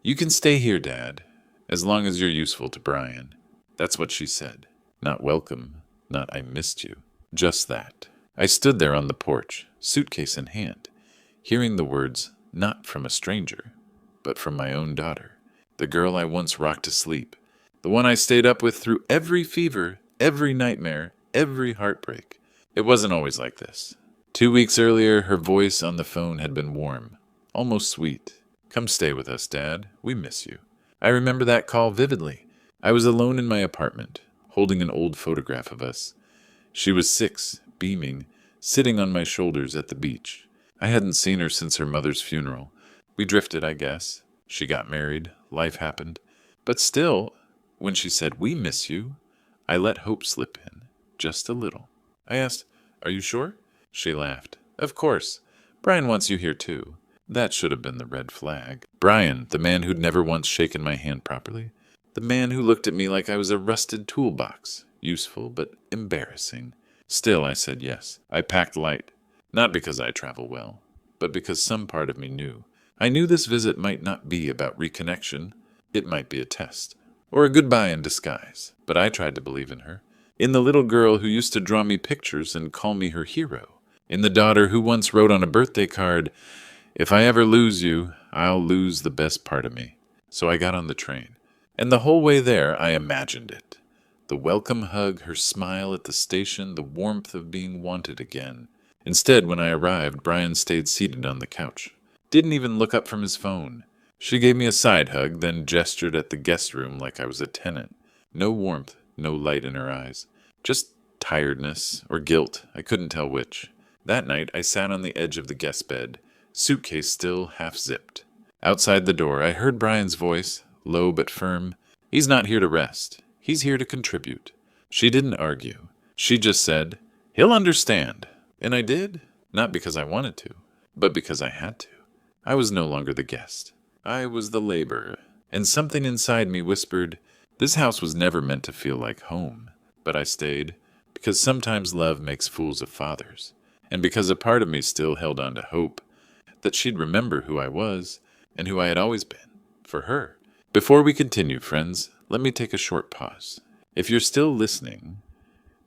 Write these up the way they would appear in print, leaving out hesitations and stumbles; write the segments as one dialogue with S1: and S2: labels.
S1: "You can stay here, Dad, as long as you're useful to Brian." That's what she said. Not welcome, not I missed you. Just that. I stood there on the porch, suitcase in hand, hearing the words not from a stranger, but from my own daughter, the girl I once rocked to sleep, the one I stayed up with through every fever, every nightmare, every heartbreak. It wasn't always like this. 2 weeks earlier, her voice on the phone had been warm, almost sweet. "Come stay with us, Dad. We miss you." I remember that call vividly. I was alone in my apartment, holding an old photograph of us. She was 6, beaming, sitting on my shoulders at the beach. I hadn't seen her since her mother's funeral. We drifted, I guess. She got married. Life happened. But still, when she said, "We miss you," I let hope slip in, just a little. I asked, "Are you sure?" She laughed. "Of course. Brian wants you here too." That should have been the red flag. Brian, the man who'd never once shaken my hand properly. The man who looked at me like I was a rusted toolbox. Useful, but embarrassing. Still, I said yes. I packed light. Not because I travel well, but because some part of me knew. I knew this visit might not be about reconnection. It might be a test. Or a goodbye in disguise. But I tried to believe in her. In the little girl who used to draw me pictures and call me her hero. In the daughter who once wrote on a birthday card, "If I ever lose you, I'll lose the best part of me." So I got on the train. And the whole way there, I imagined it. The welcome hug, her smile at the station, the warmth of being wanted again. Instead, when I arrived, Brian stayed seated on the couch. Didn't even look up from his phone. She gave me a side hug, then gestured at the guest room like I was a tenant. No warmth, no light in her eyes. Just tiredness or guilt, I couldn't tell which. That night, I sat on the edge of the guest bed, suitcase still half-zipped. Outside the door, I heard Brian's voice, low but firm. "He's not here to rest. He's here to contribute." She didn't argue. She just said, "He'll understand." And I did, not because I wanted to, but because I had to. I was no longer the guest. I was the laborer. And something inside me whispered, this house was never meant to feel like home. But I stayed, because sometimes love makes fools of fathers. And because a part of me still held on to hope that she'd remember who I was and who I had always been, for her. Before we continue, friends, let me take a short pause. If you're still listening,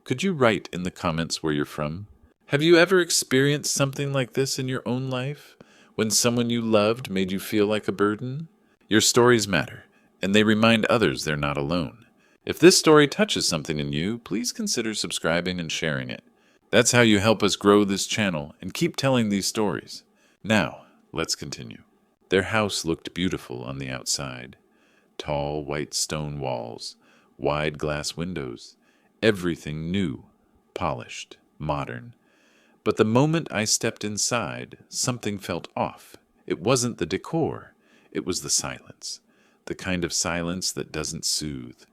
S1: could you write in the comments where you're from? Have you ever experienced something like this in your own life, when someone you loved made you feel like a burden? Your stories matter, and they remind others they're not alone. If this story touches something in you, please consider subscribing and sharing it. That's how you help us grow this channel and keep telling these stories. Now, let's continue. Their house looked beautiful on the outside. Tall, white stone walls, wide glass windows, everything new, polished, modern. But the moment I stepped inside, something felt off. It wasn't the decor, it was the silence. The kind of silence that doesn't soothe.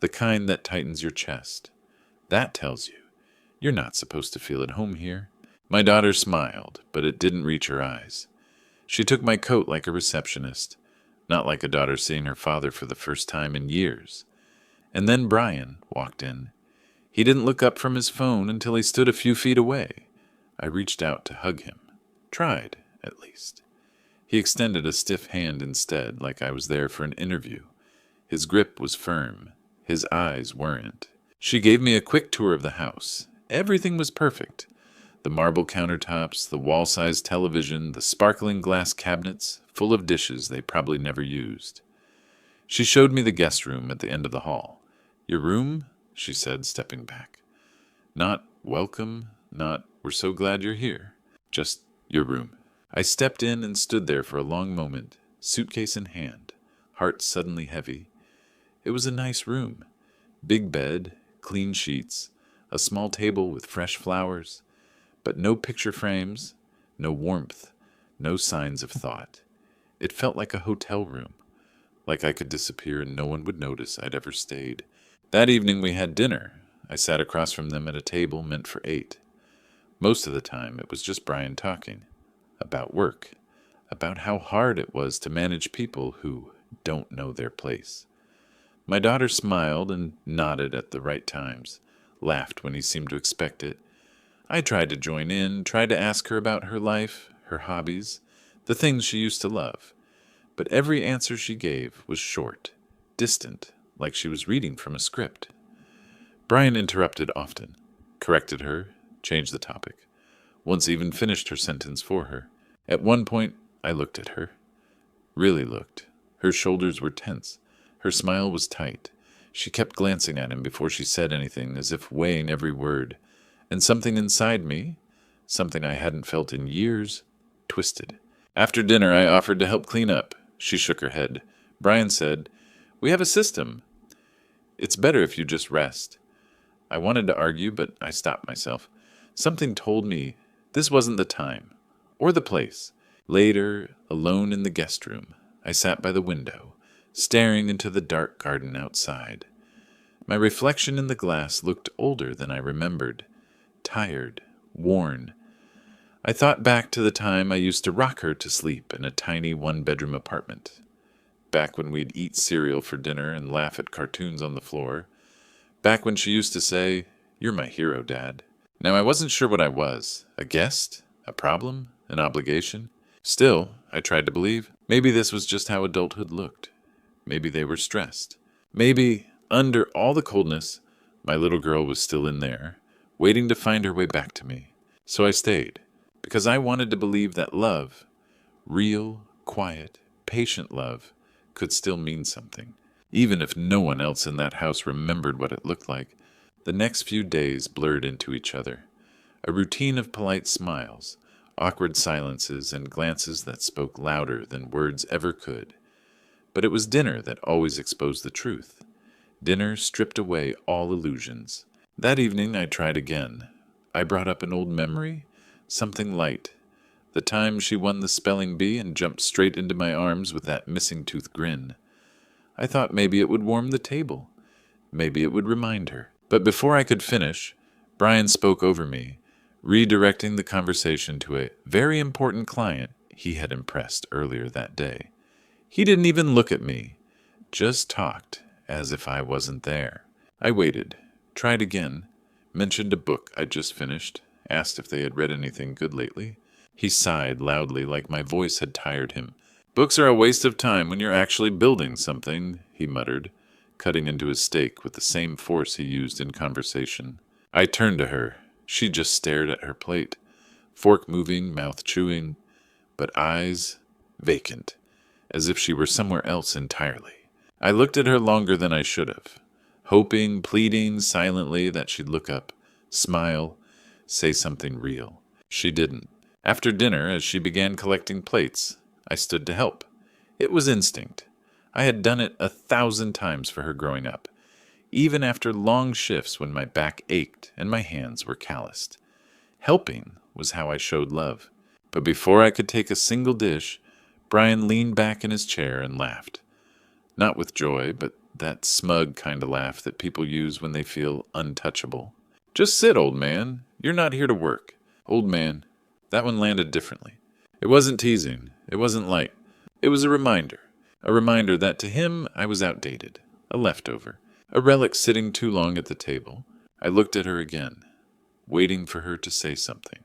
S1: The kind that tightens your chest. That tells you, you're not supposed to feel at home here. My daughter smiled, but it didn't reach her eyes. She took my coat like a receptionist, not like a daughter seeing her father for the first time in years. And then Brian walked in. He didn't look up from his phone until he stood a few feet away. I reached out to hug him. Tried, at least. He extended a stiff hand instead, like I was there for an interview. His grip was firm. His eyes weren't. She gave me a quick tour of the house. Everything was perfect. The marble countertops, the wall-sized television, the sparkling glass cabinets, full of dishes they probably never used. She showed me the guest room at the end of the hall. "Your room?" she said, stepping back. Not welcome, not we're so glad you're here. Just your room. I stepped in and stood there for a long moment, suitcase in hand, heart suddenly heavy. It was a nice room. Big bed, clean sheets, a small table with fresh flowers, but no picture frames, no warmth, no signs of thought. It felt like a hotel room, like I could disappear and no one would notice I'd ever stayed. That evening we had dinner. I sat across from them at a table meant for 8. Most of the time it was just Brian talking. About work. About how hard it was to manage people who don't know their place. My daughter smiled and nodded at the right times, laughed when he seemed to expect it. I tried to join in, tried to ask her about her life, her hobbies, the things she used to love. but every answer she gave was short, distant, like she was reading from a script. Brian interrupted often, corrected her, changed the topic, once even finished her sentence for her. At one point, I looked at her. Really looked. Her shoulders were tense. Her smile was tight. She kept glancing at him before she said anything, as if weighing every word. And something inside me, something I hadn't felt in years, twisted. After dinner, I offered to help clean up. She shook her head. Brian said, "We have a system. It's better if you just rest." I wanted to argue, but I stopped myself. Something told me this wasn't the time, or the place. Later, alone in the guest room, I sat by the window, staring into the dark garden outside. My reflection in the glass looked older than I remembered, tired, worn. I thought back to the time I used to rock her to sleep in a tiny one-bedroom apartment. Back when we'd eat cereal for dinner and laugh at cartoons on the floor. Back when she used to say, "You're my hero, Dad." Now I wasn't sure what I was. A guest? A problem? An obligation? Still, I tried to believe. Maybe this was just how adulthood looked. Maybe they were stressed. Maybe, under all the coldness, my little girl was still in there, waiting to find her way back to me. So I stayed, because I wanted to believe that love, real, quiet, patient love, could still mean something. Even if no one else in that house remembered what it looked like, the next few days blurred into each other. A routine of polite smiles, awkward silences, and glances that spoke louder than words ever could. But it was dinner that always exposed the truth. Dinner stripped away all illusions. That evening I tried again. I brought up an old memory, something light. The time she won the spelling bee and jumped straight into my arms with that missing tooth grin. I thought maybe it would warm the table. Maybe it would remind her. But before I could finish, Brian spoke over me, redirecting the conversation to a very important client he had impressed earlier that day. He didn't even look at me, just talked as if I wasn't there. I waited, tried again, mentioned a book I'd just finished, asked if they had read anything good lately. He sighed loudly like my voice had tired him. "Books are a waste of time when you're actually building something," he muttered, cutting into his steak with the same force he used in conversation. I turned to her. She just stared at her plate, fork moving, mouth chewing, but eyes vacant, as if she were somewhere else entirely. I looked at her longer than I should have, hoping, pleading silently that she'd look up, smile, say something real. She didn't. After dinner, as she began collecting plates, I stood to help. It was instinct. I had done it 1,000 times for her growing up, even after long shifts when my back ached and my hands were calloused. Helping was how I showed love. But before I could take a single dish, Brian leaned back in his chair and laughed. Not with joy, but that smug kind of laugh that people use when they feel untouchable. "Just sit, old man. You're not here to work." Old man. That one landed differently. It wasn't teasing. It wasn't light. It was a reminder. A reminder that to him I was outdated. A leftover. A relic sitting too long at the table. I looked at her again, waiting for her to say something.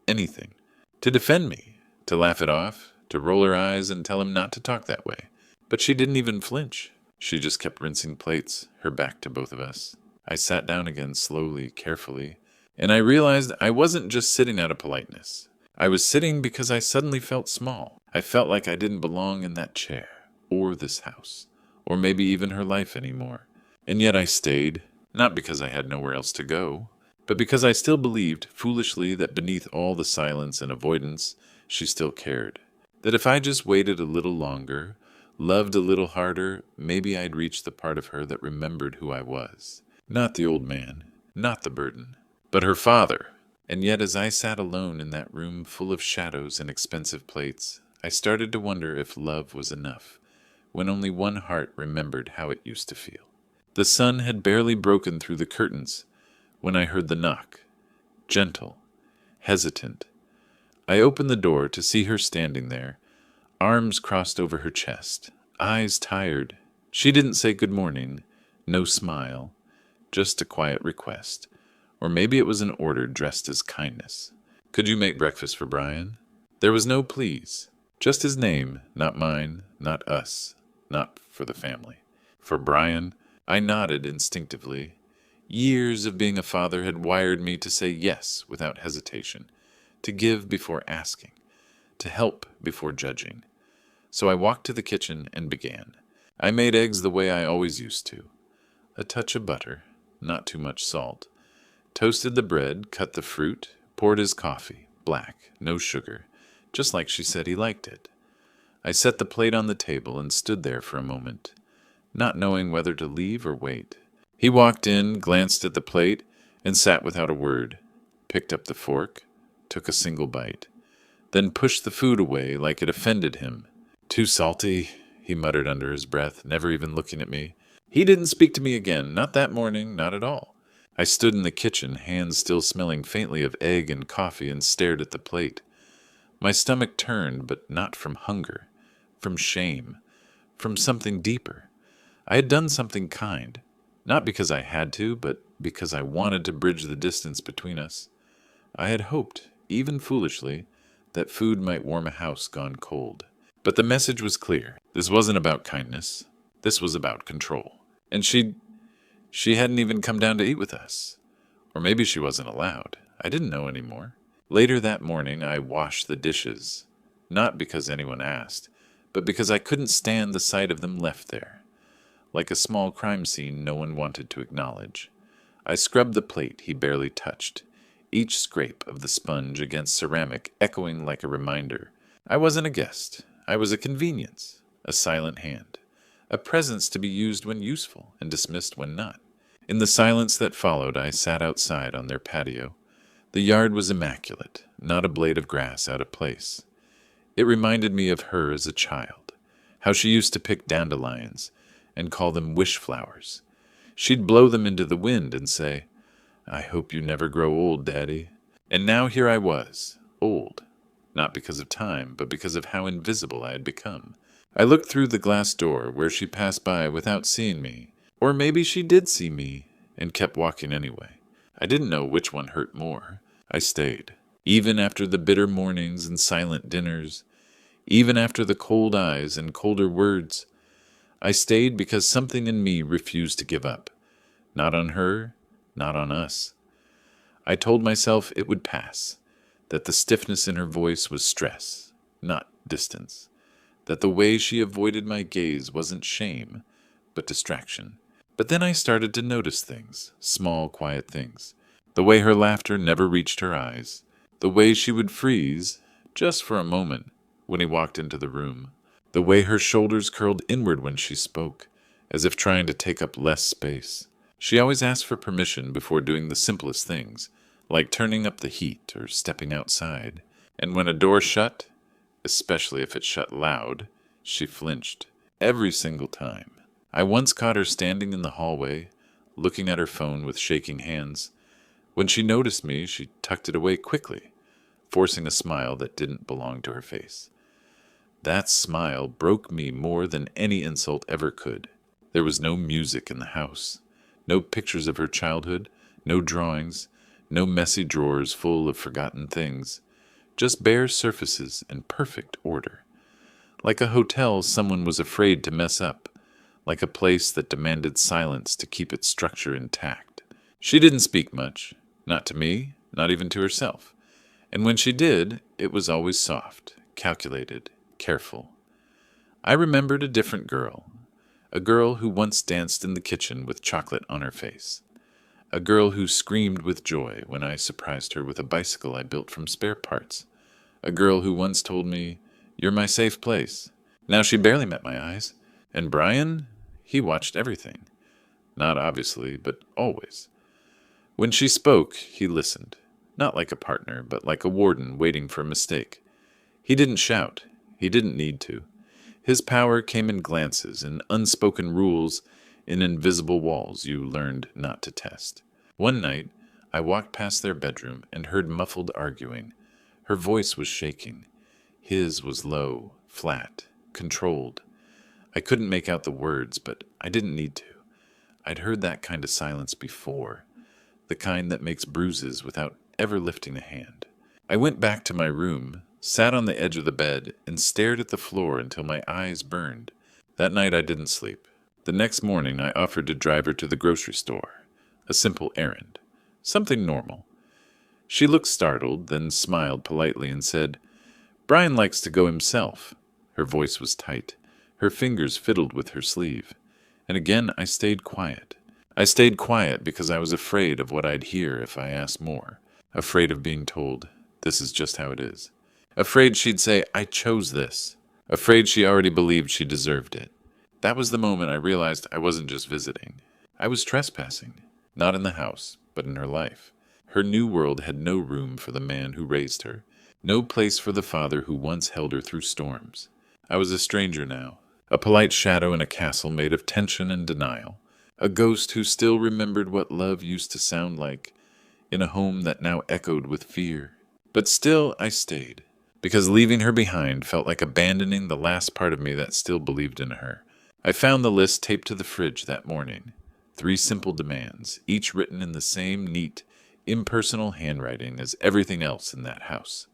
S1: Anything. To defend me. To laugh it off. To roll her eyes and tell him not to talk that way. But she didn't even flinch. She just kept rinsing plates, her back to both of us. I sat down again slowly, carefully, and I realized I wasn't just sitting out of politeness. I was sitting because I suddenly felt small. I felt like I didn't belong in that chair, or this house, or maybe even her life anymore. And yet I stayed, not because I had nowhere else to go, but because I still believed, foolishly, that beneath all the silence and avoidance, she still cared. That if I just waited a little longer, loved a little harder, maybe I'd reach the part of her that remembered who I was. Not the old man, not the burden, but her father. And yet as I sat alone in that room full of shadows and expensive plates, I started to wonder if love was enough, when only one heart remembered how it used to feel. The sun had barely broken through the curtains when I heard the knock, gentle, hesitant. I opened the door to see her standing there, arms crossed over her chest, eyes tired. She didn't say good morning, no smile, just a quiet request. Or maybe it was an order dressed as kindness. "Could you make breakfast for Brian?" There was no please, Just his name, not mine, not us, not for the family. For Brian, I nodded instinctively. Years of being a father had wired me to say yes without hesitation, to give before asking, to help before judging. So I walked to the kitchen and began. I made eggs the way I always used to. A touch of butter, not too much salt. Toasted the bread, cut the fruit, poured his coffee, black, no sugar, just like she said he liked it. I set the plate on the table and stood there for a moment, not knowing whether to leave or wait. He walked in, glanced at the plate, and sat without a word, picked up the fork, took a single bite, then pushed the food away like it offended him. "Too salty," he muttered under his breath, never even looking at me. He didn't speak to me again, not that morning, not at all. I stood in the kitchen, hands still smelling faintly of egg and coffee, and stared at the plate. My stomach turned, but not from hunger, from shame, from something deeper. I had done something kind, not because I had to, but because I wanted to bridge the distance between us. I had hoped, even foolishly, that food might warm a house gone cold. But the message was clear. This wasn't about kindness. This was about control. And she hadn't even come down to eat with us. Or maybe she wasn't allowed. I didn't know anymore. Later that morning, I washed the dishes. Not because anyone asked, but because I couldn't stand the sight of them left there. Like a small crime scene no one wanted to acknowledge. I scrubbed the plate he barely touched, each scrape of the sponge against ceramic echoing like a reminder. I wasn't a guest. I was a convenience, a silent hand, a presence to be used when useful and dismissed when not. In the silence that followed, I sat outside on their patio. The yard was immaculate, not a blade of grass out of place. It reminded me of her as a child, how she used to pick dandelions and call them wish flowers. She'd blow them into the wind and say, "I hope you never grow old, Daddy." And now here I was, old, not because of time, but because of how invisible I had become. I looked through the glass door where she passed by without seeing me, or maybe she did see me and kept walking anyway. I didn't know which one hurt more. I stayed, even after the bitter mornings and silent dinners, even after the cold eyes and colder words. I stayed because something in me refused to give up. Not on her, not on us. I told myself it would pass, that the stiffness in her voice was stress, not distance, that the way she avoided my gaze wasn't shame, but distraction. But then I started to notice things, small, quiet things. The way her laughter never reached her eyes, the way she would freeze, just for a moment, when he walked into the room, the way her shoulders curled inward when she spoke, as if trying to take up less space. She always asked for permission before doing the simplest things, like turning up the heat or stepping outside. And when a door shut, especially if it shut loud, she flinched, every single time. I once caught her standing in the hallway, looking at her phone with shaking hands. When she noticed me, she tucked it away quickly, forcing a smile that didn't belong to her face. That smile broke me more than any insult ever could. There was no music in the house, no pictures of her childhood, no drawings, no messy drawers full of forgotten things, just bare surfaces and perfect order. Like a hotel someone was afraid to mess up, like a place that demanded silence to keep its structure intact. She didn't speak much, not to me, not even to herself. And when she did, it was always soft, calculated, careful. I remembered a different girl, a girl who once danced in the kitchen with chocolate on her face, a girl who screamed with joy when I surprised her with a bicycle I built from spare parts, a girl who once told me, "You're my safe place." Now she barely met my eyes, and Brian, he watched everything. Not obviously, but always. When she spoke, he listened, not like a partner, but like a warden waiting for a mistake. He didn't shout. He didn't need to. His power came in glances, in unspoken rules, in invisible walls you learned not to test. One night, I walked past their bedroom and heard muffled arguing. Her voice was shaking. His was low, flat, controlled. I couldn't make out the words, but I didn't need to. I'd heard that kind of silence before, the kind that makes bruises without ever lifting a hand. I went back to my room, sat on the edge of the bed, and stared at the floor until my eyes burned. That night I didn't sleep. The next morning I offered to drive her to the grocery store. A simple errand. Something normal. She looked startled, then smiled politely and said, "Brian likes to go himself." Her voice was tight. Her fingers fiddled with her sleeve. And again I stayed quiet. I stayed quiet because I was afraid of what I'd hear if I asked more. Afraid of being told, "This is just how it is." Afraid she'd say, "I chose this." Afraid she already believed she deserved it. That was the moment I realized I wasn't just visiting. I was trespassing. Not in the house, but in her life. Her new world had no room for the man who raised her. No place for the father who once held her through storms. I was a stranger now. A polite shadow in a castle made of tension and denial. A ghost who still remembered what love used to sound like, in a home that now echoed with fear. But still I stayed, because leaving her behind felt like abandoning the last part of me that still believed in her. I found the list taped to the fridge that morning. 3 simple demands, each written in the same neat, impersonal handwriting as everything else in that house.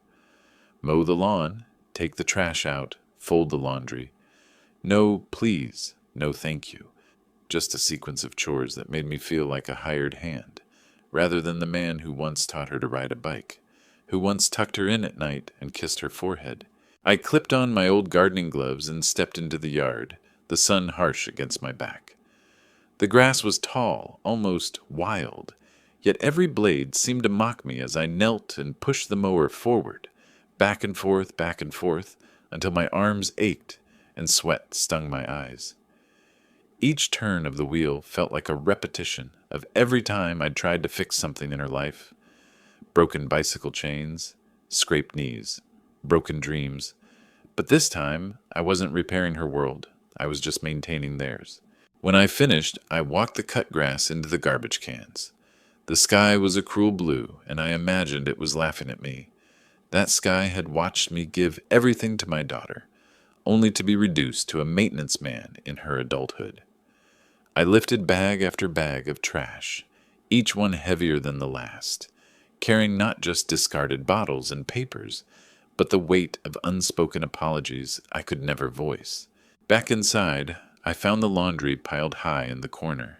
S1: Mow the lawn, take the trash out, fold the laundry. No please, no thank you. Just a sequence of chores that made me feel like a hired hand, rather than the man who once taught her to ride a bike, who once tucked her in at night and kissed her forehead. I clipped on my old gardening gloves and stepped into the yard, the sun harsh against my back. The grass was tall, almost wild, yet every blade seemed to mock me as I knelt and pushed the mower forward, back and forth, until my arms ached and sweat stung my eyes. Each turn of the wheel felt like a repetition of every time I'd tried to fix something in her life. Broken bicycle chains, scraped knees, broken dreams. But this time, I wasn't repairing her world. I was just maintaining theirs. When I finished, I walked the cut grass into the garbage cans. The sky was a cruel blue, and I imagined it was laughing at me. That sky had watched me give everything to my daughter, only to be reduced to a maintenance man in her adulthood. I lifted bag after bag of trash, each one heavier than the last, carrying not just discarded bottles and papers, but the weight of unspoken apologies I could never voice. Back inside, I found the laundry piled high in the corner.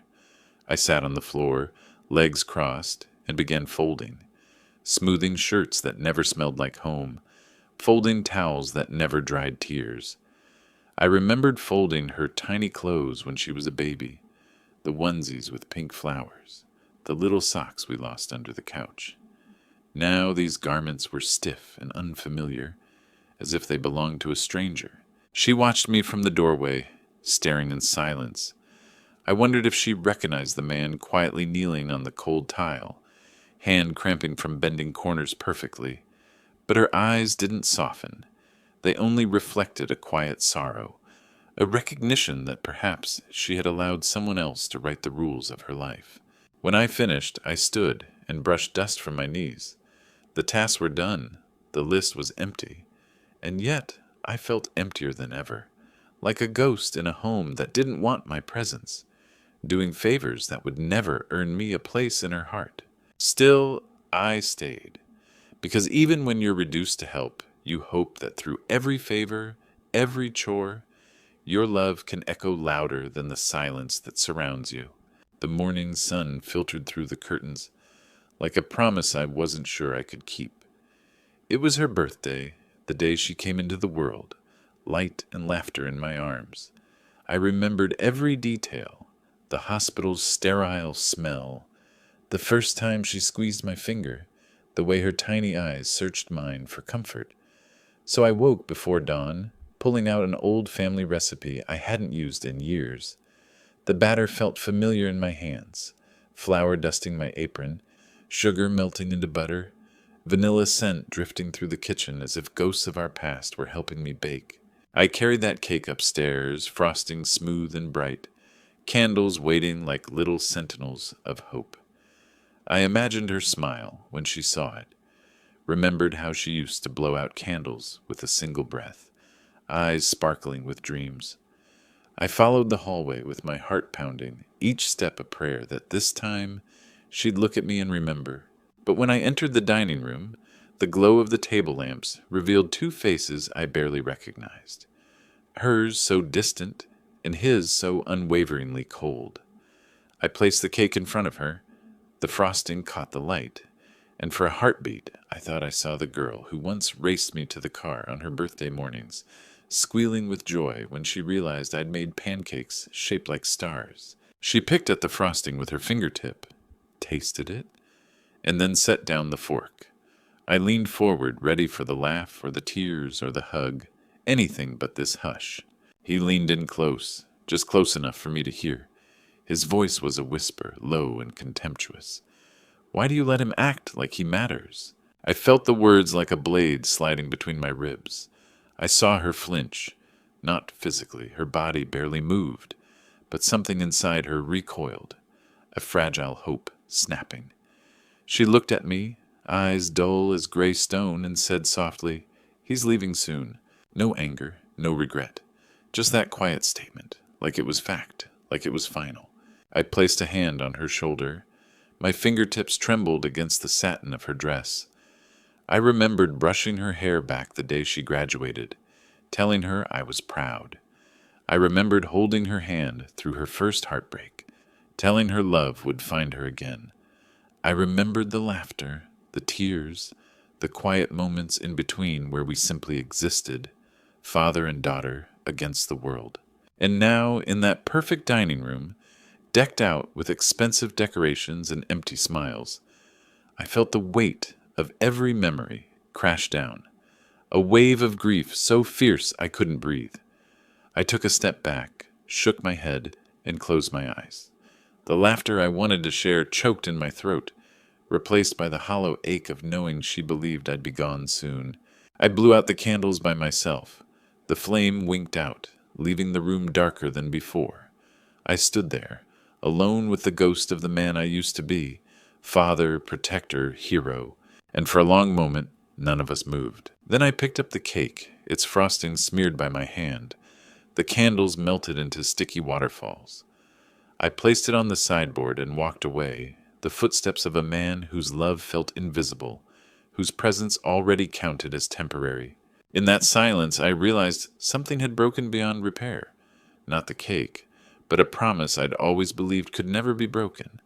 S1: I sat on the floor, legs crossed, and began folding, smoothing shirts that never smelled like home, folding towels that never dried tears. I remembered folding her tiny clothes when she was a baby, the onesies with pink flowers, the little socks we lost under the couch. Now these garments were stiff and unfamiliar, as if they belonged to a stranger. She watched me from the doorway, staring in silence. I wondered if she recognized the man quietly kneeling on the cold tile, hand cramping from bending corners perfectly. But her eyes didn't soften. They only reflected a quiet sorrow, a recognition that perhaps she had allowed someone else to write the rules of her life. When I finished, I stood and brushed dust from my knees. The tasks were done. The list was empty. And yet I felt emptier than ever, like a ghost in a home that didn't want my presence, doing favors that would never earn me a place in her heart. Still, I stayed, because even when you're reduced to help, you hope that through every favor, every chore, your love can echo louder than the silence that surrounds you. The morning sun filtered through the curtains, like a promise I wasn't sure I could keep. It was her birthday, the day she came into the world, light and laughter in my arms. I remembered every detail, the hospital's sterile smell, the first time she squeezed my finger, the way her tiny eyes searched mine for comfort. So I woke before dawn, pulling out an old family recipe I hadn't used in years. The batter felt familiar in my hands, flour dusting my apron, sugar melting into butter, vanilla scent drifting through the kitchen as if ghosts of our past were helping me bake. I carried that cake upstairs, frosting smooth and bright, candles waiting like little sentinels of hope. I imagined her smile when she saw it, remembered how she used to blow out candles with a single breath, eyes sparkling with dreams. I followed the hallway with my heart pounding, each step a prayer that this time she'd look at me and remember. But when I entered the dining room, The glow of the table lamps revealed two faces I barely recognized. Hers so distant, and his so unwaveringly cold. I placed the cake in front of her. The frosting caught the light, and for a heartbeat I thought I saw the girl who once raced me to the car on her birthday mornings, squealing with joy when she realized I'd made pancakes shaped like stars. She picked at the frosting with her fingertip, tasted it, and then set down the fork. I leaned forward, ready for the laugh or the tears or the hug, anything but this hush. He leaned in close, just close enough for me to hear. His voice was a whisper, low and contemptuous. Why do you let him act like he matters? I felt the words like a blade sliding between my ribs. I saw her flinch, not physically, her body barely moved, but something inside her recoiled, a fragile hope snapping. She looked at me, eyes dull as gray stone, and said softly, "He's leaving soon." No anger, no regret. Just that quiet statement, like it was fact, like it was final. I placed a hand on her shoulder. My fingertips trembled against the satin of her dress. I remembered brushing her hair back the day she graduated, telling her I was proud. I remembered holding her hand through her first heartbreak, telling her love would find her again. I remembered the laughter, the tears, the quiet moments in between where we simply existed, father and daughter against the world. And now, in that perfect dining room, decked out with expensive decorations and empty smiles, I felt the weight of every memory crash down, a wave of grief so fierce I couldn't breathe. I took a step back, shook my head, and closed my eyes. The laughter I wanted to share choked in my throat, replaced by the hollow ache of knowing she believed I'd be gone soon. I blew out the candles by myself. The flame winked out, leaving the room darker than before. I stood there, alone with the ghost of the man I used to be, father, protector, hero, and for a long moment none of us moved. Then I picked up the cake, its frosting smeared by my hand. The candles melted into sticky waterfalls. I placed it on the sideboard and walked away, the footsteps of a man whose love felt invisible, whose presence already counted as temporary. In that silence, I realized something had broken beyond repair. Not the cake, but a promise I'd always believed could never be broken,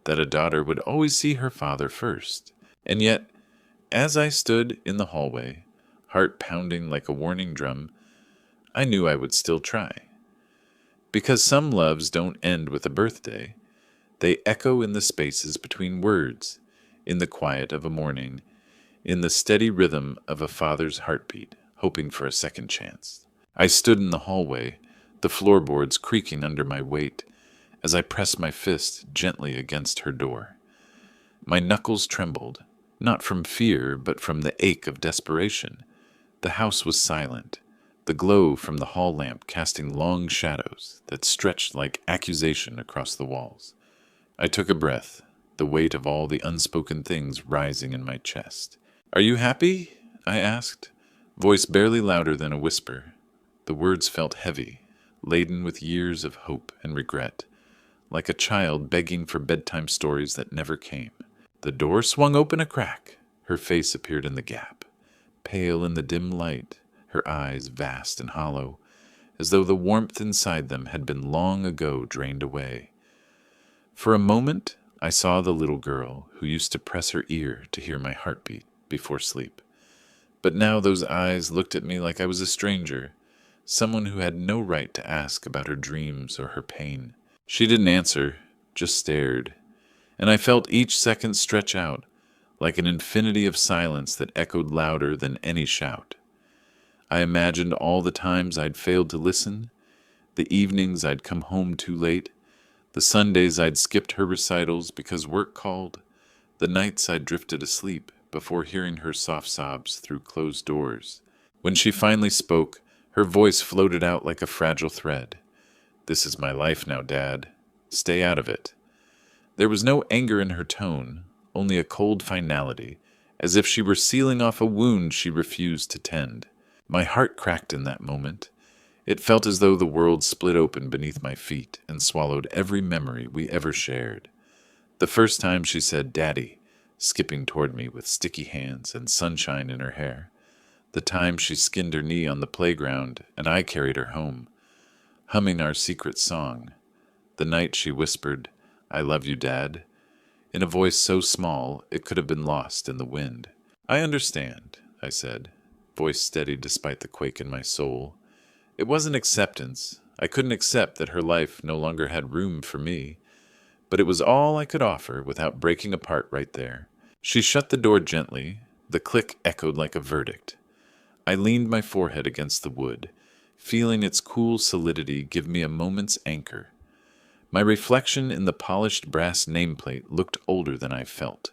S1: that a daughter would always see her father first. And yet, as I stood in the hallway, heart pounding like a warning drum, I knew I would still try. Because some loves don't end with a birthday. They echo in the spaces between words, in the quiet of a morning, in the steady rhythm of a father's heartbeat, hoping for a second chance. I stood in the hallway, the floorboards creaking under my weight, as I pressed my fist gently against her door. My knuckles trembled, not from fear, but from the ache of desperation. The house was silent, the glow from the hall lamp casting long shadows that stretched like accusation across the walls. I took a breath, the weight of all the unspoken things rising in my chest. "Are you happy?" I asked, voice barely louder than a whisper. The words felt heavy, laden with years of hope and regret, like a child begging for bedtime stories that never came. The door swung open a crack. Her face appeared in the gap, pale in the dim light, her eyes vast and hollow, as though the warmth inside them had been long ago drained away. For a moment, I saw the little girl who used to press her ear to hear my heartbeat before sleep. But now those eyes looked at me like I was a stranger, someone who had no right to ask about her dreams or her pain. She didn't answer, just stared, and I felt each second stretch out, like an infinity of silence that echoed louder than any shout. I imagined all the times I'd failed to listen, the evenings I'd come home too late, the Sundays I'd skipped her recitals because work called, the nights I'd drifted asleep before hearing her soft sobs through closed doors. When she finally spoke, her voice floated out like a fragile thread. "This is my life now, Dad. Stay out of it." There was no anger in her tone, only a cold finality, as if she were sealing off a wound she refused to tend. My heart cracked in that moment. It felt as though the world split open beneath my feet and swallowed every memory we ever shared. The first time she said, "Daddy," skipping toward me with sticky hands and sunshine in her hair. The time she skinned her knee on the playground and I carried her home, humming our secret song. The night she whispered, "I love you, Dad," in a voice so small it could have been lost in the wind. "I understand," I said, voice steady despite the quake in my soul. It wasn't acceptance. I couldn't accept that her life no longer had room for me, but it was all I could offer without breaking apart right there. She shut the door gently. The click echoed like a verdict. I leaned my forehead against the wood, feeling its cool solidity give me a moment's anchor. My reflection in the polished brass nameplate looked older than I felt.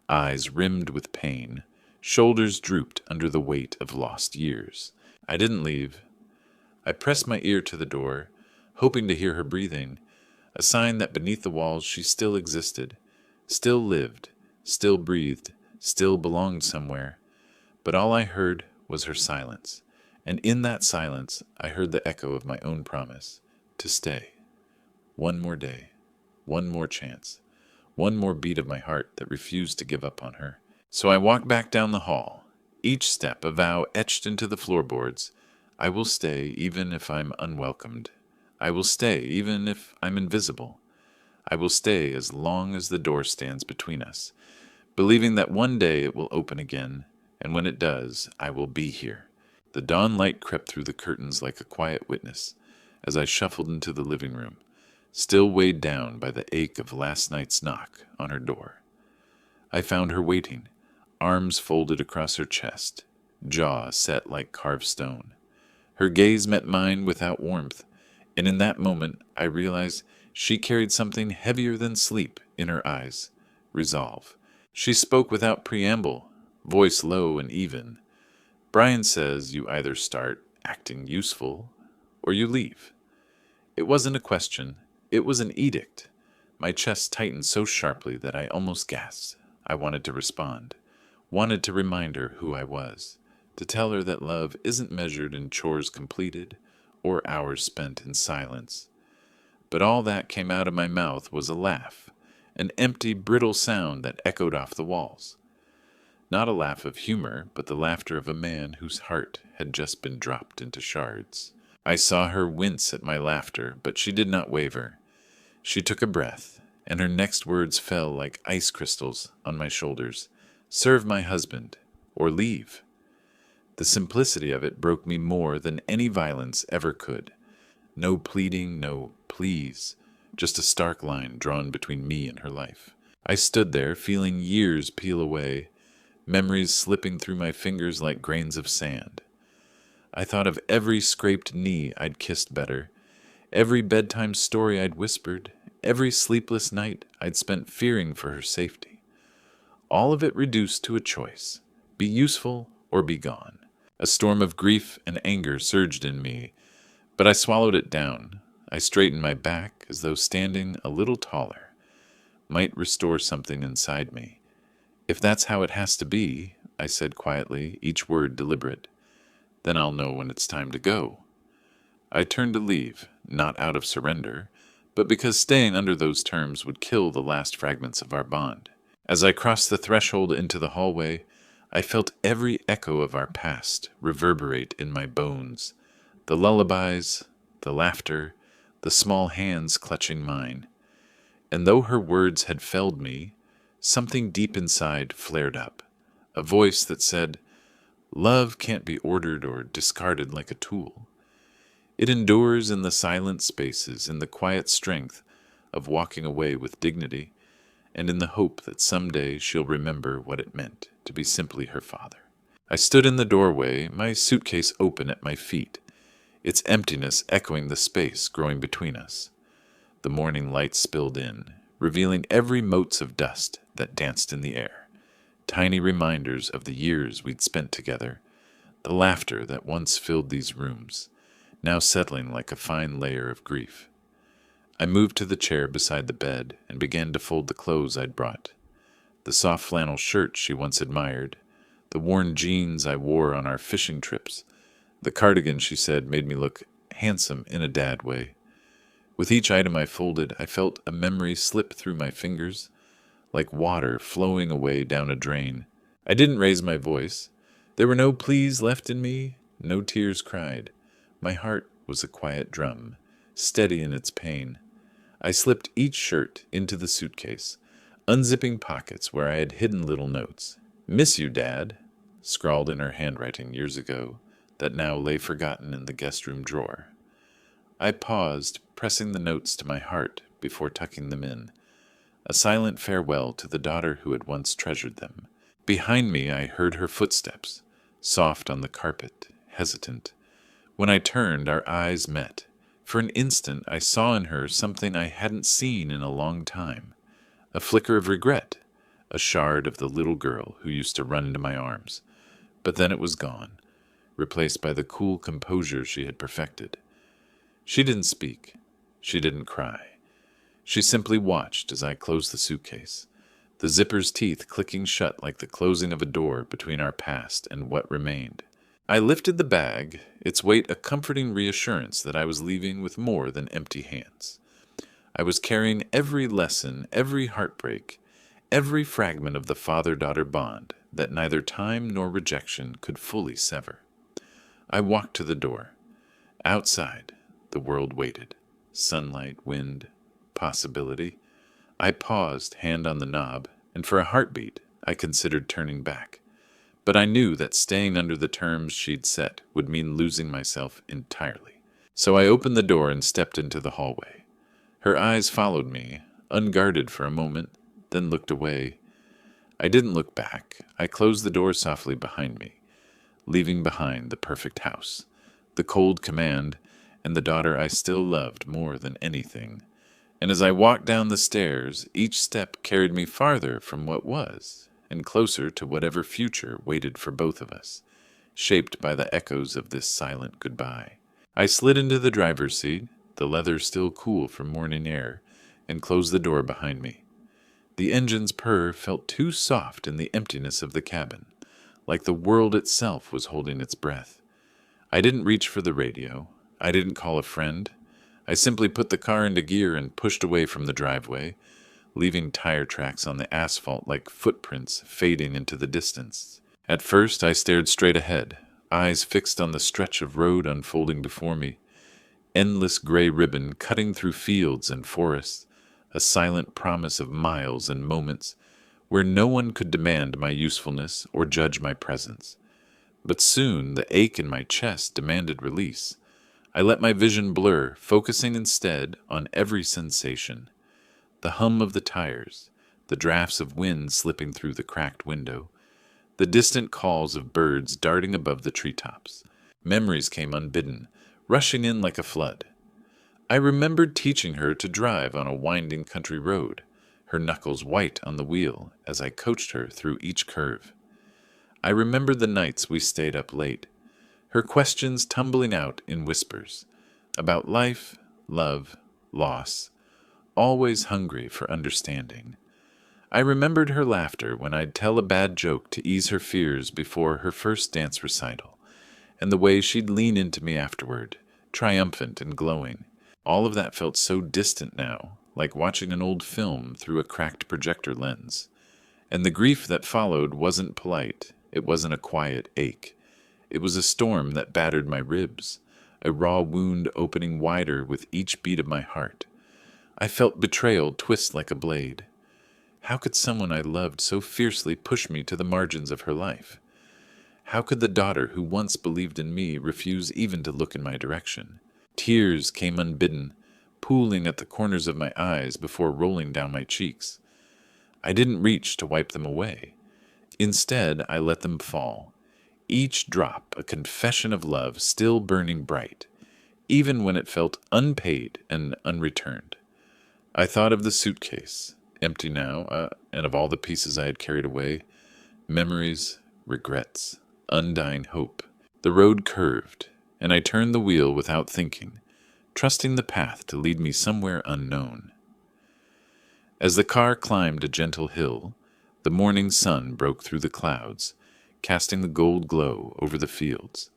S1: Eyes rimmed with pain, shoulders drooped under the weight of lost years. I didn't leave. I pressed my ear to the door, hoping to hear her breathing, a sign that beneath the walls she still existed, still lived, still breathed, still belonged somewhere. But all I heard was her silence, and in that silence I heard the echo of my own promise to stay. One more day, one more chance, one more beat of my heart that refused to give up on her. So I walked back down the hall, each step a vow etched into the floorboards. I will stay even if I'm unwelcomed. I will stay even if I'm invisible. I will stay as long as the door stands between us, believing that one day it will open again, and when it does, I will be here. The dawn light crept through the curtains like a quiet witness as I shuffled into the living room, still weighed down by the ache of last night's knock on her door. I found her waiting, arms folded across her chest, jaw set like carved stone. Her gaze met mine without warmth, and in that moment I realized she carried something heavier than sleep in her eyes, resolve. She spoke without preamble, voice low and even. "Brian says you either start acting useful or you leave." It wasn't a question, it was an edict. My chest tightened so sharply that I almost gasped. I wanted to respond, wanted to remind her who I was, to tell her that love isn't measured in chores completed or hours spent in silence. But all that came out of my mouth was a laugh, an empty, brittle sound that echoed off the walls. Not a laugh of humor, but the laughter of a man whose heart had just been dropped into shards. I saw her wince at my laughter, but she did not waver. She took a breath, and her next words fell like ice crystals on my shoulders. "Serve my husband, or leave." The simplicity of it broke me more than any violence ever could. No pleading, no please, just a stark line drawn between me and her life. I stood there, feeling years peel away, memories slipping through my fingers like grains of sand. I thought of every scraped knee I'd kissed better, every bedtime story I'd whispered, every sleepless night I'd spent fearing for her safety. All of it reduced to a choice: be useful or be gone. A storm of grief and anger surged in me, but I swallowed it down. I straightened my back as though standing a little taller might restore something inside me. "If that's how it has to be," I said quietly, each word deliberate, "then I'll know when it's time to go." I turned to leave, not out of surrender, but because staying under those terms would kill the last fragments of our bond. As I crossed the threshold into the hallway, I felt every echo of our past reverberate in my bones, the lullabies, the laughter, the small hands clutching mine. And though her words had felled me, something deep inside flared up, a voice that said, "Love can't be ordered or discarded like a tool. It endures in the silent spaces, in the quiet strength of walking away with dignity, and in the hope that someday she'll remember what it meant to be simply her father." I stood in the doorway, my suitcase open at my feet, its emptiness echoing the space growing between us. The morning light spilled in, revealing every motes of dust that danced in the air, tiny reminders of the years we'd spent together, the laughter that once filled these rooms, now settling like a fine layer of grief. I moved to the chair beside the bed and began to fold the clothes I'd brought. The soft flannel shirt she once admired, the worn jeans I wore on our fishing trips, the cardigan she said made me look handsome in a dad way. With each item I folded, I felt a memory slip through my fingers, like water flowing away down a drain. I didn't raise my voice. There were no pleas left in me, no tears cried. My heart was a quiet drum, steady in its pain. I slipped each shirt into the suitcase, unzipping pockets where I had hidden little notes. "Miss you, Dad," scrawled in her handwriting years ago, that now lay forgotten in the guest room drawer. I paused, pressing the notes to my heart before tucking them in, a silent farewell to the daughter who had once treasured them. Behind me I heard her footsteps, soft on the carpet, hesitant. When I turned, our eyes met. For an instant I saw in her something I hadn't seen in a long time. A flicker of regret, a shard of the little girl who used to run into my arms. But then it was gone, replaced by the cool composure she had perfected. She didn't speak. She didn't cry. She simply watched as I closed the suitcase, the zipper's teeth clicking shut like the closing of a door between our past and what remained. I lifted the bag, its weight a comforting reassurance that I was leaving with more than empty hands. I was carrying every lesson, every heartbreak, every fragment of the father-daughter bond that neither time nor rejection could fully sever. I walked to the door. Outside, the world waited. Sunlight, wind, possibility. I paused, hand on the knob, and for a heartbeat, I considered turning back. But I knew that staying under the terms she'd set would mean losing myself entirely. So I opened the door and stepped into the hallway. Her eyes followed me, unguarded for a moment, then looked away. I didn't look back. I closed the door softly behind me, leaving behind the perfect house, the cold command, and the daughter I still loved more than anything. And as I walked down the stairs, each step carried me farther from what was, and closer to whatever future waited for both of us, shaped by the echoes of this silent goodbye. I slid into the driver's seat, the leather still cool from morning air, and closed the door behind me. The engine's purr felt too soft in the emptiness of the cabin, like the world itself was holding its breath. I didn't reach for the radio. I didn't call a friend. I simply put the car into gear and pushed away from the driveway, leaving tire tracks on the asphalt like footprints fading into the distance. At first I stared straight ahead, eyes fixed on the stretch of road unfolding before me, endless gray ribbon cutting through fields and forests, a silent promise of miles and moments where no one could demand my usefulness or judge my presence. But soon the ache in my chest demanded release. I let my vision blur, focusing instead on every sensation. The hum of the tires, the drafts of wind slipping through the cracked window, the distant calls of birds darting above the treetops. Memories came unbidden, rushing in like a flood. I remembered teaching her to drive on a winding country road, her knuckles white on the wheel as I coached her through each curve. I remembered the nights we stayed up late, her questions tumbling out in whispers, about life, love, loss, always hungry for understanding. I remembered her laughter when I'd tell a bad joke to ease her fears before her first dance recital, and the way she'd lean into me afterward, triumphant and glowing. All of that felt so distant now, like watching an old film through a cracked projector lens. And the grief that followed wasn't polite. It wasn't a quiet ache. It was a storm that battered my ribs, a raw wound opening wider with each beat of my heart. I felt betrayal twist like a blade. How could someone I loved so fiercely push me to the margins of her life? How could the daughter who once believed in me refuse even to look in my direction? Tears came unbidden, pooling at the corners of my eyes before rolling down my cheeks. I didn't reach to wipe them away. Instead, I let them fall, each drop a confession of love still burning bright, even when it felt unpaid and unreturned. I thought of the suitcase, empty now, and of all the pieces I had carried away, memories, regrets, undying hope. The road curved, and I turned the wheel without thinking, trusting the path to lead me somewhere unknown. As the car climbed a gentle hill, the morning sun broke through the clouds, casting the gold glow over the fields.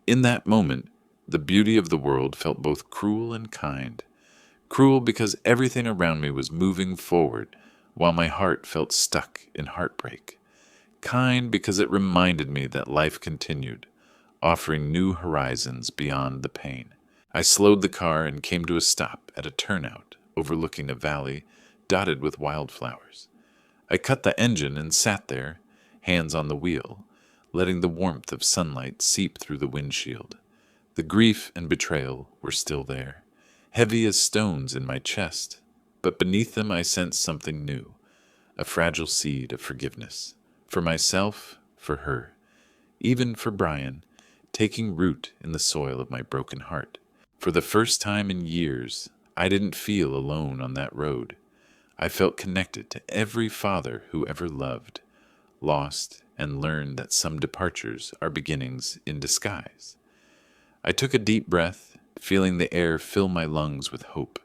S1: In that moment, the beauty of the world felt both cruel and kind. Cruel because everything around me was moving forward, while my heart felt stuck in heartbreak. Kind because it reminded me that life continued, offering new horizons beyond the pain. I slowed the car and came to a stop at a turnout overlooking a valley dotted with wildflowers. I cut the engine and sat there, hands on the wheel, letting the warmth of sunlight seep through the windshield. The grief and betrayal were still there, heavy as stones in my chest, but beneath them I sensed something new, a fragile seed of forgiveness. For myself, for her, even for Brian, taking root in the soil of my broken heart. For the first time in years, I didn't feel alone on that road. I felt connected to every father who ever loved, lost, and learned that some departures are beginnings in disguise. I took a deep breath, feeling the air fill my lungs with hope.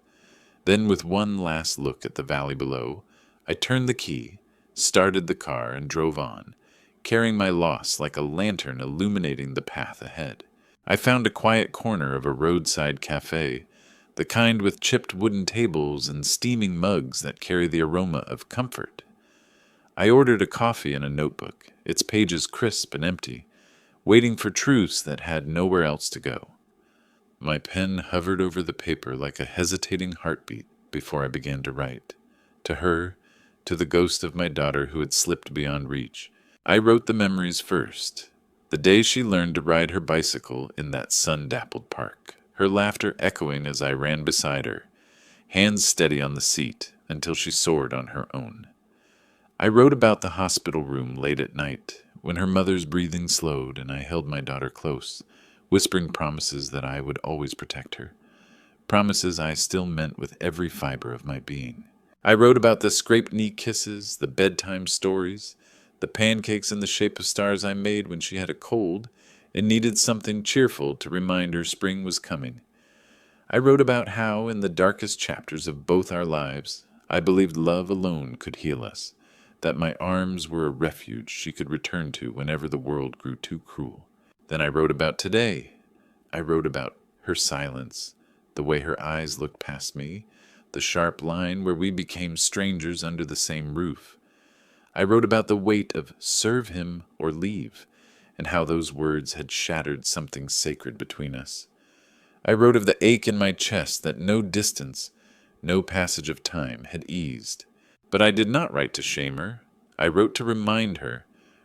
S1: Then, with one last look at the valley below, I turned the key, started the car, and drove on, carrying my loss like a lantern illuminating the path ahead. I found a quiet corner of a roadside cafe, the kind with chipped wooden tables and steaming mugs that carry the aroma of comfort. I ordered a coffee and a notebook, its pages crisp and empty, waiting for truths that had nowhere else to go. My pen hovered over the paper like a hesitating heartbeat before I began to write. To her, to the ghost of my daughter who had slipped beyond reach, I wrote the memories first. The day she learned to ride her bicycle in that sun-dappled park, her laughter echoing as I ran beside her, hands steady on the seat until she soared on her own. I wrote about the hospital room late at night, when her mother's breathing slowed and I held my daughter close, whispering promises that I would always protect her, promises I still meant with every fiber of my being. I wrote about the scraped-knee kisses, the bedtime stories, the pancakes in the shape of stars I made when she had a cold and needed something cheerful to remind her spring was coming. I wrote about how, in the darkest chapters of both our lives, I believed love alone could heal us, that my arms were a refuge she could return to whenever the world grew too cruel. Then I wrote about today. I wrote about her silence, the way her eyes looked past me, the sharp line where we became strangers under the same roof. I wrote about the weight of serve him or leave, and how those words had shattered something sacred between us. I wrote of the ache in my chest that no distance, no passage of time had eased. But I did not write to shame her. I wrote to remind her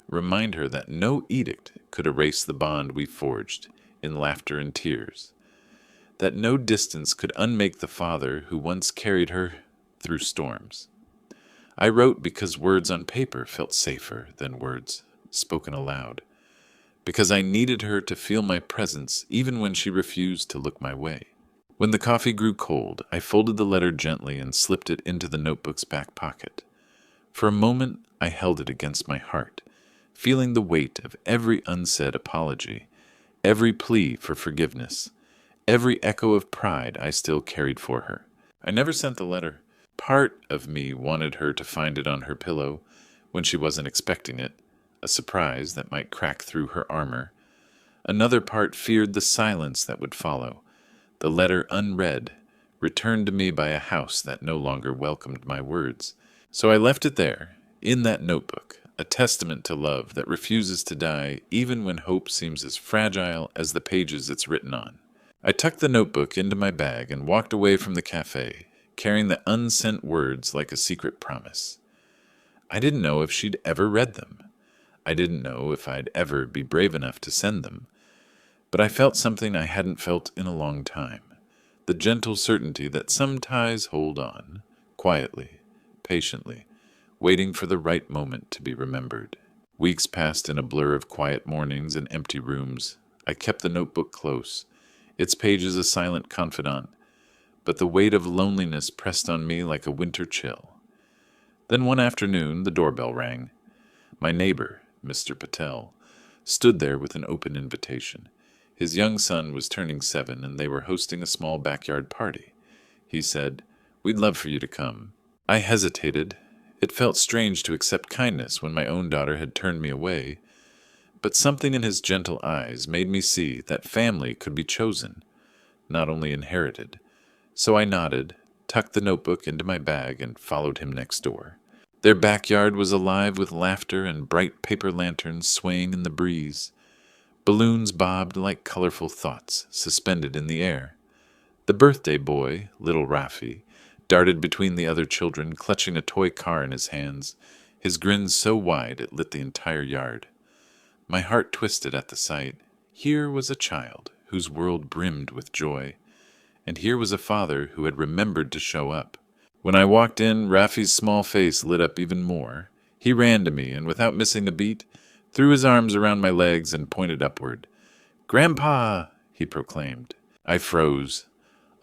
S1: that no edict could erase the bond we forged in laughter and tears, that no distance could unmake the father who once carried her through storms. I wrote because words on paper felt safer than words spoken aloud, because I needed her to feel my presence even when she refused to look my way. When the coffee grew cold, I folded the letter gently and slipped it into the notebook's back pocket. For a moment, I held it against my heart, feeling the weight of every unsaid apology, every plea for forgiveness, every echo of pride I still carried for her. I never sent the letter. Part of me wanted her to find it on her pillow when she wasn't expecting it, a surprise that might crack through her armor. Another part feared the silence that would follow, the letter unread, returned to me by a house that no longer welcomed my words. So I left it there, in that notebook, a testament to love that refuses to die even when hope seems as fragile as the pages it's written on. I tucked the notebook into my bag and walked away from the cafe, carrying the unsent words like a secret promise. I didn't know if she'd ever read them. I didn't know if I'd ever be brave enough to send them. But I felt something I hadn't felt in a long time, the gentle certainty that some ties hold on, quietly, patiently, waiting for the right moment to be remembered. Weeks passed in a blur of quiet mornings and empty rooms. I kept the notebook close, its pages a silent confidant, but the weight of loneliness pressed on me like a winter chill. Then one afternoon the doorbell rang. My neighbor, Mr. Patel, stood there with an open invitation. His young son was turning 7, and they were hosting a small backyard party. He said, "We'd love for you to come." I hesitated. It felt strange to accept kindness when my own daughter had turned me away, but something in his gentle eyes made me see that family could be chosen, not only inherited. So I nodded, tucked the notebook into my bag, and followed him next door. Their backyard was alive with laughter and bright paper lanterns swaying in the breeze. Balloons bobbed like colorful thoughts suspended in the air. The birthday boy, little Rafi, darted between the other children, clutching a toy car in his hands, his grin so wide it lit the entire yard. My heart twisted at the sight. Here was a child whose world brimmed with joy, and here was a father who had remembered to show up. When I walked in, Rafi's small face lit up even more. He ran to me, and without missing a beat, threw his arms around my legs and pointed upward. "Grandpa!" he proclaimed. I froze.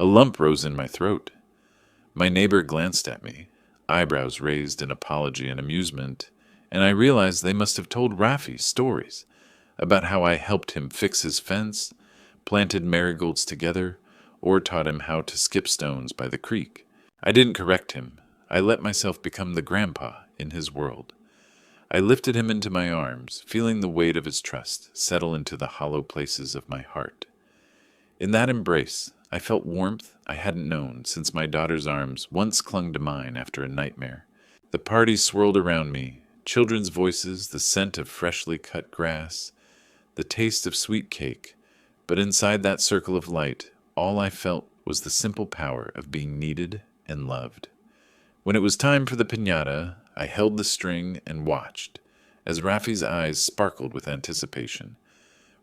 S1: A lump rose in my throat. My neighbor glanced at me, eyebrows raised in apology and amusement, and I realized they must have told Rafi stories about how I helped him fix his fence, planted marigolds together, or taught him how to skip stones by the creek. I didn't correct him. I let myself become the grandpa in his world. I lifted him into my arms, feeling the weight of his trust settle into the hollow places of my heart. In that embrace, I felt warmth I hadn't known since my daughter's arms once clung to mine after a nightmare. The party swirled around me, children's voices, the scent of freshly cut grass, the taste of sweet cake, but inside that circle of light, all I felt was the simple power of being needed and loved. When it was time for the piñata, I held the string and watched, as Rafi's eyes sparkled with anticipation.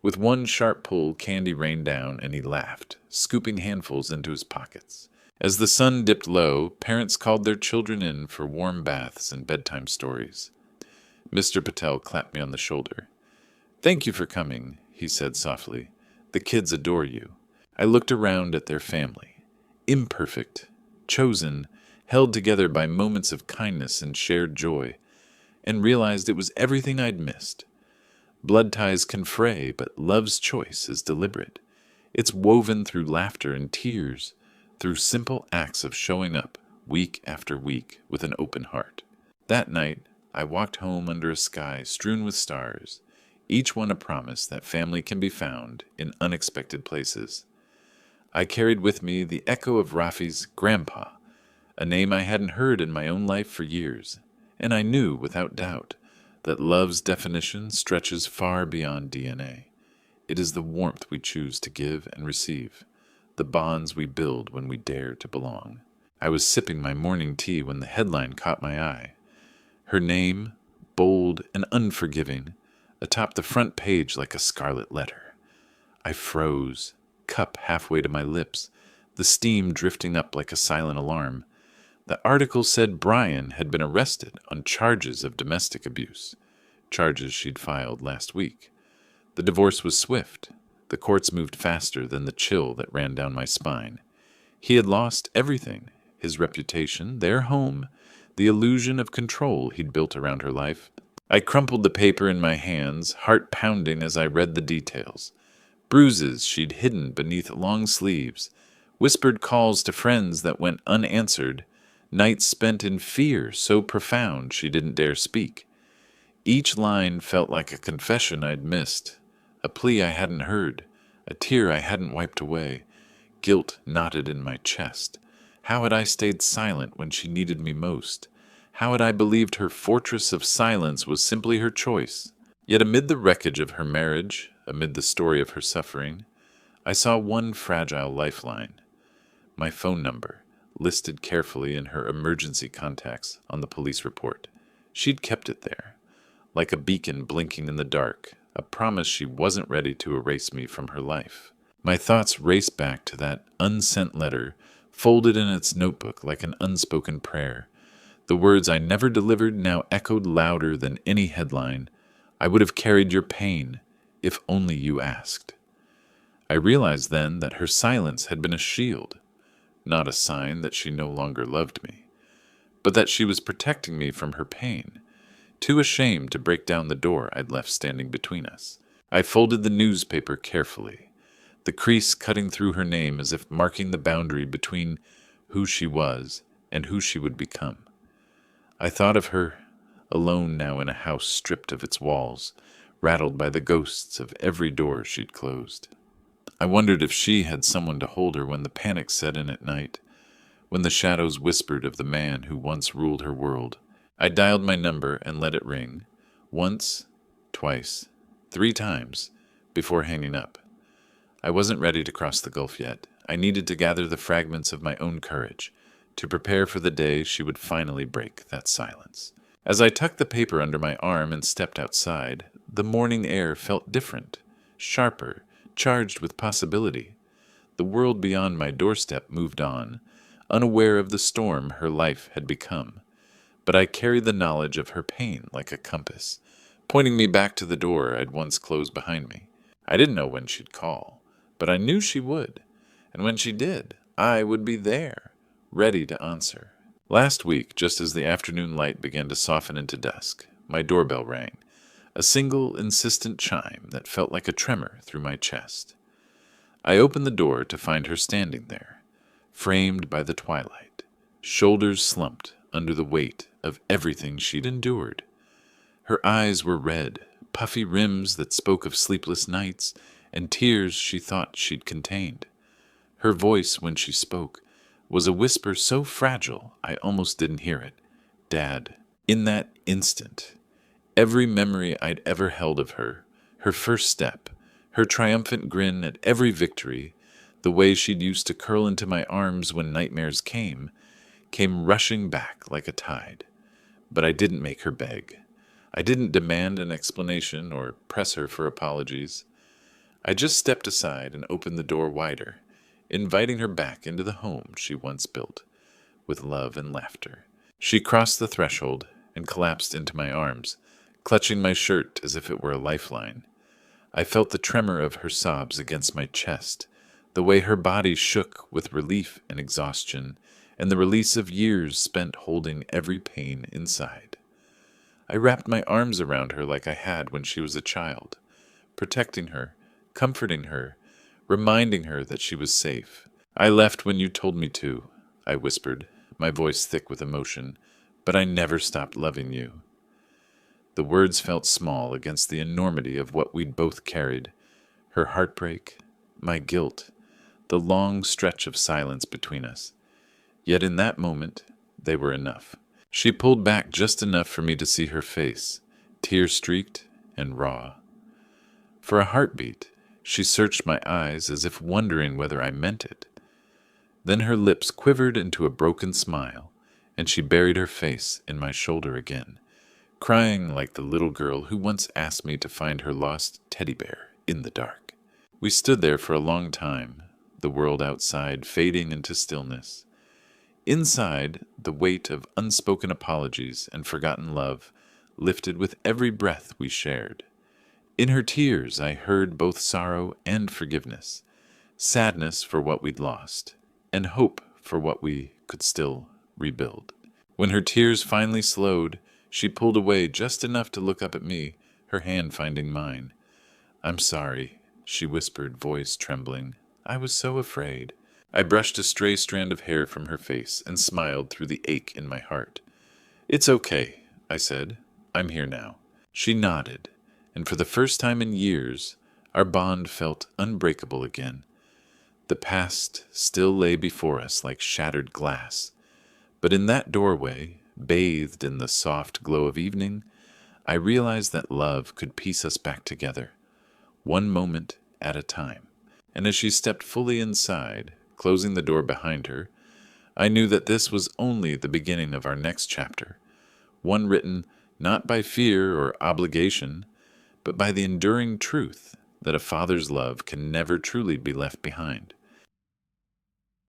S1: With one sharp pull, candy rained down, and he laughed, scooping handfuls into his pockets. As the sun dipped low, parents called their children in for warm baths and bedtime stories. Mr. Patel clapped me on the shoulder. "Thank you for coming," he said softly. "The kids adore you." I looked around at their family. Imperfect, chosen, held together by moments of kindness and shared joy, and realized it was everything I'd missed. Blood ties can fray, but love's choice is deliberate. It's woven through laughter and tears, through simple acts of showing up week after week with an open heart. That night, I walked home under a sky strewn with stars, each one a promise that family can be found in unexpected places. I carried with me the echo of Rafi's grandpa, a name I hadn't heard in my own life for years, and I knew without doubt that love's definition stretches far beyond DNA. It is the warmth we choose to give and receive, the bonds we build when we dare to belong. I was sipping my morning tea when the headline caught my eye. Her name, bold and unforgiving, atop the front page like a scarlet letter. I froze, cup halfway to my lips, the steam drifting up like a silent alarm. The article said Brian had been arrested on charges of domestic abuse, charges she'd filed last week. The divorce was swift. The courts moved faster than the chill that ran down my spine. He had lost everything, his reputation, their home, the illusion of control he'd built around her life. I crumpled the paper in my hands, heart pounding as I read the details. Bruises she'd hidden beneath long sleeves, whispered calls to friends that went unanswered, nights spent in fear so profound she didn't dare speak. Each line felt like a confession I'd missed, a plea I hadn't heard, a tear I hadn't wiped away. Guilt knotted in my chest. How had I stayed silent when she needed me most? How had I believed her fortress of silence was simply her choice? Yet amid the wreckage of her marriage, amid the story of her suffering, I saw one fragile lifeline. My phone number, listed carefully in her emergency contacts on the police report. She'd kept it there, like a beacon blinking in the dark, a promise she wasn't ready to erase me from her life. My thoughts raced back to that unsent letter, folded in its notebook like an unspoken prayer. The words I never delivered now echoed louder than any headline. "I would have carried your pain, if only you asked." I realized then that her silence had been a shield, not a sign that she no longer loved me, but that she was protecting me from her pain, too ashamed to break down the door I'd left standing between us. I folded the newspaper carefully, the crease cutting through her name as if marking the boundary between who she was and who she would become. I thought of her, alone now in a house stripped of its walls, rattled by the ghosts of every door she'd closed. I wondered if she had someone to hold her when the panic set in at night, when the shadows whispered of the man who once ruled her world, I dialed my number and let it ring, once, twice, 3 times, before hanging up. I wasn't ready to cross the gulf yet. I needed to gather the fragments of my own courage, to prepare for the day she would finally break that silence. As I tucked the paper under my arm and stepped outside, the morning air felt different, sharper, charged with possibility. The world beyond my doorstep moved on, unaware of the storm her life had become. But I carried the knowledge of her pain like a compass, pointing me back to the door I'd once closed behind me. I didn't know when she'd call, but I knew she would. And when she did, I would be there, ready to answer. Last week, just as the afternoon light began to soften into dusk, my doorbell rang, a single insistent chime that felt like a tremor through my chest. I opened the door to find her standing there, framed by the twilight, shoulders slumped under the weight of everything she'd endured. Her eyes were red, puffy rims that spoke of sleepless nights and tears she thought she'd contained. Her voice, when she spoke, was a whisper so fragile I almost didn't hear it. Dad. In that instant, every memory I'd ever held of her, her first step, her triumphant grin at every victory, the way she'd used to curl into my arms when nightmares came rushing back like a tide. But I didn't make her beg. I didn't demand an explanation or press her for apologies. I just stepped aside and opened the door wider, inviting her back into the home she once built, with love and laughter. She crossed the threshold and collapsed into my arms, clutching my shirt as if it were a lifeline. I felt the tremor of her sobs against my chest, the way her body shook with relief and exhaustion, and the release of years spent holding every pain inside. I wrapped my arms around her like I had when she was a child, protecting her, comforting her, reminding her that she was safe. I left when you told me to, I whispered, my voice thick with emotion, but I never stopped loving you. The words felt small against the enormity of what we'd both carried, her heartbreak, my guilt, the long stretch of silence between us. Yet in that moment, they were enough. She pulled back just enough for me to see her face, tear-streaked and raw. For a heartbeat, she searched my eyes as if wondering whether I meant it. Then her lips quivered into a broken smile, and she buried her face in my shoulder again, crying like the little girl who once asked me to find her lost teddy bear in the dark. We stood there for a long time, the world outside fading into stillness. Inside, the weight of unspoken apologies and forgotten love lifted with every breath we shared. In her tears, I heard both sorrow and forgiveness, sadness for what we'd lost, and hope for what we could still rebuild. When her tears finally slowed, she pulled away just enough to look up at me, her hand finding mine. "I'm sorry," she whispered, voice trembling. "I was so afraid." I brushed a stray strand of hair from her face and smiled through the ache in my heart. "It's okay," I said. "I'm here now." She nodded, and for the first time in years, our bond felt unbreakable again. The past still lay before us like shattered glass, but in that doorway, bathed in the soft glow of evening, I realized that love could piece us back together, one moment at a time. And as she stepped fully inside, closing the door behind her, I knew that this was only the beginning of our next chapter, one written not by fear or obligation, but by the enduring truth that a father's love can never truly be left behind.